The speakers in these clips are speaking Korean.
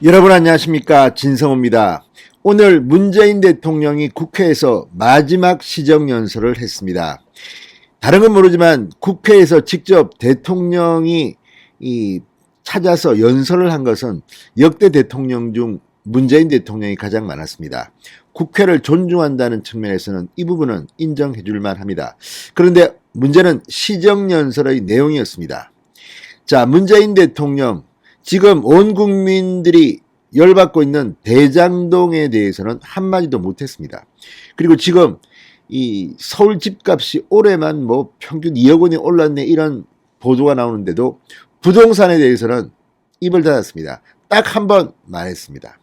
여러분 안녕하십니까, 진성호입니다. 오늘 문재인 대통령이 국회에서 마지막 시정연설을 했습니다. 다른 건 모르지만 국회에서 직접 대통령이 찾아서 연설을 한 것은 역대 대통령 중 문재인 대통령이 가장 많았습니다. 국회를 존중한다는 측면에서는 이 부분은 인정해 줄 만합니다. 그런데 문제는 시정연설의 내용이었습니다. 자, 문재인 대통령 지금 온 국민들이 열받고 있는 대장동에 대해서는 한마디도 못했습니다. 그리고 지금 이 서울 집값이 올해만 뭐 평균 2억 원이 올랐네 이런 보도가 나오는데도 부동산에 대해서는 입을 닫았습니다. 딱 한 번 말했습니다.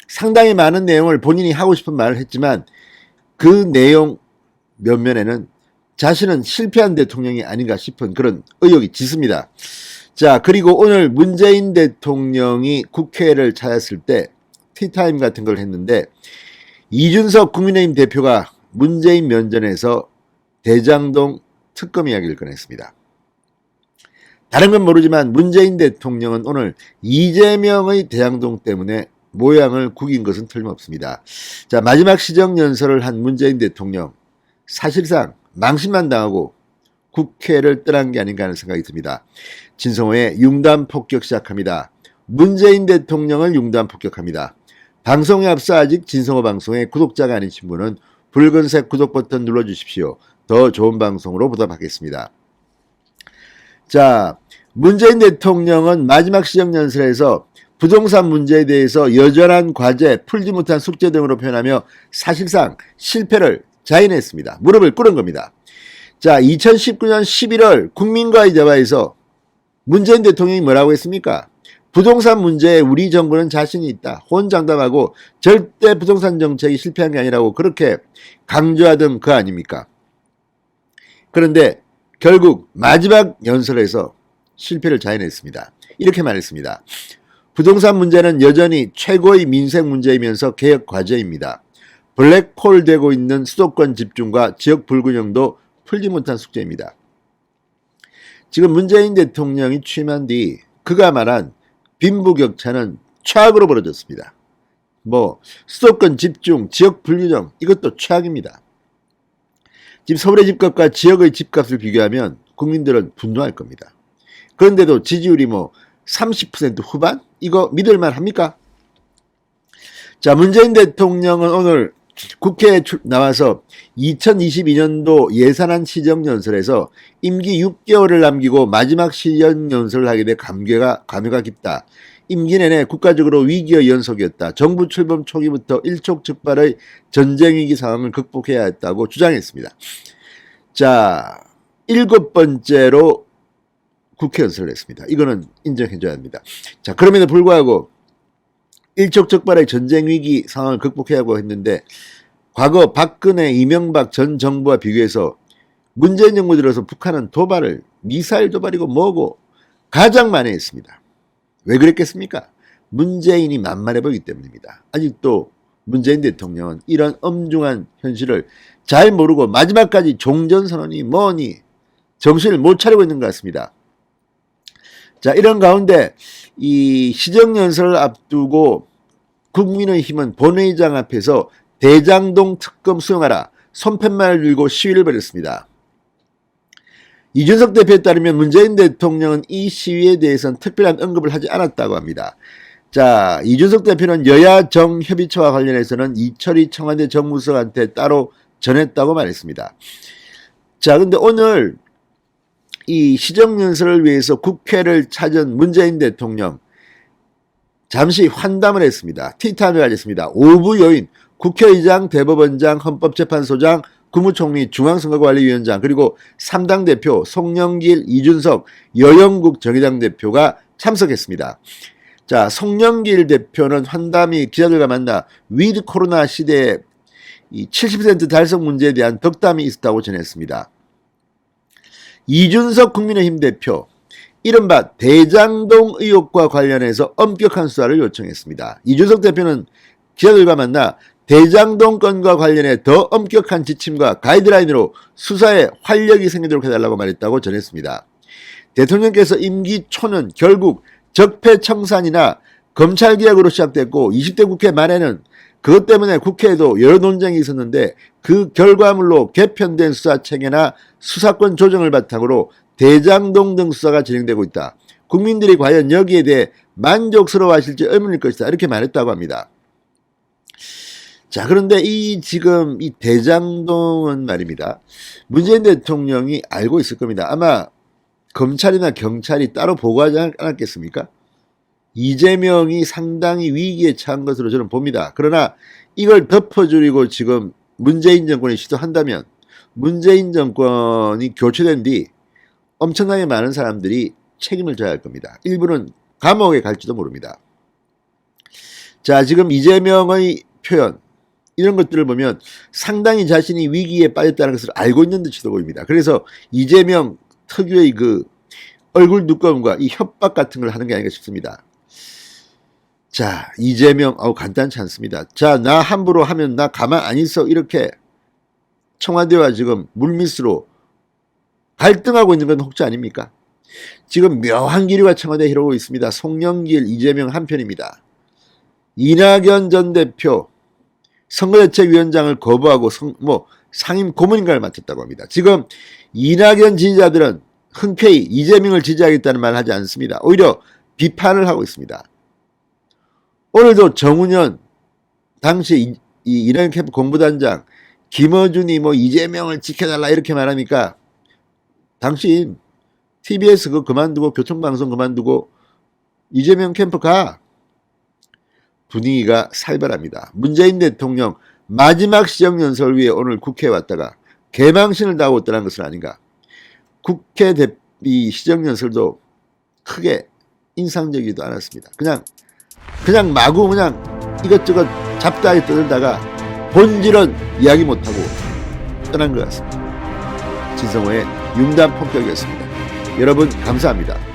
상당히 많은 내용을 본인이 하고 싶은 말을 했지만 그 내용 몇면에는 자신은 실패한 대통령이 아닌가 싶은 그런 의혹이 짙습니다. 자, 그리고 오늘 문재인 대통령이 국회를 찾았을 때 티타임 같은 걸 했는데 이준석 국민의힘 대표가 문재인 면전에서 대장동 특검 이야기를 꺼냈습니다. 다른 건 모르지만 문재인 대통령은 오늘 이재명의 대장동 때문에 모양을 구긴 것은 틀림없습니다. 자, 마지막 시정연설을 한 문재인 대통령 사실상 망신만 당하고 국회를 떠난 게 아닌가 하는 생각이 듭니다. 진성호의 융단 폭격 시작합니다. 문재인 대통령을 융단 폭격합니다. 방송에 앞서 아직 진성호 방송의 구독자가 아니신 분은 붉은색 구독 버튼 눌러주십시오. 더 좋은 방송으로 보답하겠습니다. 자, 문재인 대통령은 마지막 시정연설에서 부동산 문제에 대해서 여전한 과제, 풀지 못한 숙제 등으로 표현하며 사실상 실패를 자인했습니다. 무릎을 꿇은 겁니다. 자, 2019년 11월 국민과의 대화에서 문재인 대통령이 뭐라고 했습니까? 부동산 문제에 우리 정부는 자신이 있다. 혼장담하고 절대 부동산 정책이 실패한 게 아니라고 그렇게 강조하던 그 아닙니까? 그런데 결국 마지막 연설에서 실패를 자인했습니다. 이렇게 말했습니다. 부동산 문제는 여전히 최고의 민생 문제이면서 개혁 과제입니다. 블랙홀 되고 있는 수도권 집중과 지역 불균형도 풀지 못한 숙제입니다. 지금 문재인 대통령이 취임한 뒤 그가 말한 빈부격차는 최악으로 벌어졌습니다. 수도권 집중, 지역 불균형 이것도 최악입니다. 지금 서울의 집값과 지역의 집값을 비교하면 국민들은 분노할 겁니다. 그런데도 지지율이 30% 후반? 이거 믿을만 합니까? 자, 문재인 대통령은 오늘 국회에 나와서 2022년도 예산안 시정연설에서 임기 6개월을 남기고 마지막 시정연설을 하게 돼 감회가 깊다. 임기 내내 국가적으로 위기의 연속이었다. 정부 출범 초기부터 일촉즉발의 전쟁위기 상황을 극복해야 했다고 주장했습니다. 자, 7번째로 국회 연설을 했습니다. 이거는 인정해줘야 합니다. 자, 그럼에도 불구하고 일촉즉발의 전쟁위기 상황을 극복해야 하고 했는데 과거 박근혜, 이명박 전 정부와 비교해서 문재인 정부 들어서 북한은 도발을 미사일 도발이고 뭐고 가장 많이 했습니다. 왜 그랬겠습니까? 문재인이 만만해 보이기 때문입니다. 아직도 문재인 대통령은 이런 엄중한 현실을 잘 모르고 마지막까지 종전선언이 뭐니 정신을 못 차리고 있는 것 같습니다. 자, 이런 가운데 이 시정연설을 앞두고 국민의힘은 본회의장 앞에서 대장동 특검 수용하라 손팻말을 들고 시위를 벌였습니다. 이준석 대표에 따르면 문재인 대통령은 이 시위에 대해서는 특별한 언급을 하지 않았다고 합니다. 자, 이준석 대표는 여야 정협의체와 관련해서는 이철희 청와대 정무수석한테 따로 전했다고 말했습니다. 자, 근데 오늘 이 시정연설을 위해서 국회를 찾은 문재인 대통령 잠시 환담을 했습니다. 티타임을 가졌습니다. 5부 요인, 국회의장, 대법원장, 헌법재판소장, 국무총리, 중앙선거관리위원장 그리고 3당 대표 송영길, 이준석, 여영국 정의당 대표가 참석했습니다. 자, 송영길 대표는 환담이 기자들과 만나 위드 코로나 시대에 이 70% 달성 문제에 대한 덕담이 있었다고 전했습니다. 이준석 국민의힘 대표 이른바 대장동 의혹과 관련해서 엄격한 수사를 요청했습니다. 이준석 대표는 기자들과 만나 대장동 건과 관련해 더 엄격한 지침과 가이드라인으로 수사에 활력이 생기도록 해달라고 말했다고 전했습니다. 대통령께서 임기 초는 결국 적폐청산이나 검찰개혁으로 시작됐고 20대 국회 말에는 그것 때문에 국회에도 여러 논쟁이 있었는데 그 결과물로 개편된 수사체계나 수사권 조정을 바탕으로 대장동 등 수사가 진행되고 있다. 국민들이 과연 여기에 대해 만족스러워하실지 의문일 것이다. 이렇게 말했다고 합니다. 자, 그런데 지금 이 대장동은 말입니다. 문재인 대통령이 알고 있을 겁니다. 아마 검찰이나 경찰이 따로 보고하지 않았겠습니까? 이재명이 상당히 위기에 처한 것으로 저는 봅니다. 그러나 이걸 덮어주려고 지금 문재인 정권이 시도한다면 문재인 정권이 교체된 뒤 엄청나게 많은 사람들이 책임을 져야 할 겁니다. 일부는 감옥에 갈지도 모릅니다. 자, 지금 이재명의 표현 이런 것들을 보면 상당히 자신이 위기에 빠졌다는 것을 알고 있는 듯이도 보입니다. 그래서 이재명 특유의 그 얼굴 두꺼움과 이 협박 같은 걸 하는 게 아닌가 싶습니다. 자, 이재명 간단치 않습니다. 자, 나 함부로 하면 나 가만 안 있어 이렇게 청와대와 지금 물밑으로 갈등하고 있는 건 혹시 아닙니까? 지금 묘한 기류가 청와대에 흐르고 있습니다. 송영길, 이재명 한편입니다. 이낙연 전 대표 선거대책위원장을 거부하고 상임 고문인가를 맡았다고 합니다. 지금 이낙연 지지자들은 흔쾌히 이재명을 지지하겠다는 말을 하지 않습니다. 오히려 비판을 하고 있습니다. 오늘도 정운현 당시 이낙연 캠프 공보단장 김어준이 이재명을 지켜달라 이렇게 말하니까 당신 TBS 그만두고 교통방송 그만두고 이재명 캠프 가. 분위기가 살벌합니다. 문재인 대통령 마지막 시정연설 위에 오늘 국회에 왔다가 개망신을 당하고 떠난 것은 아닌가. 국회 시정연설도 크게 인상적이지도 않았습니다. 그냥 마구 이것저것 잡다하게 떠들다가 본질은 이야기 못하고 떠난 것 같습니다. 진성호의 융단 폭격이었습니다. 여러분 감사합니다.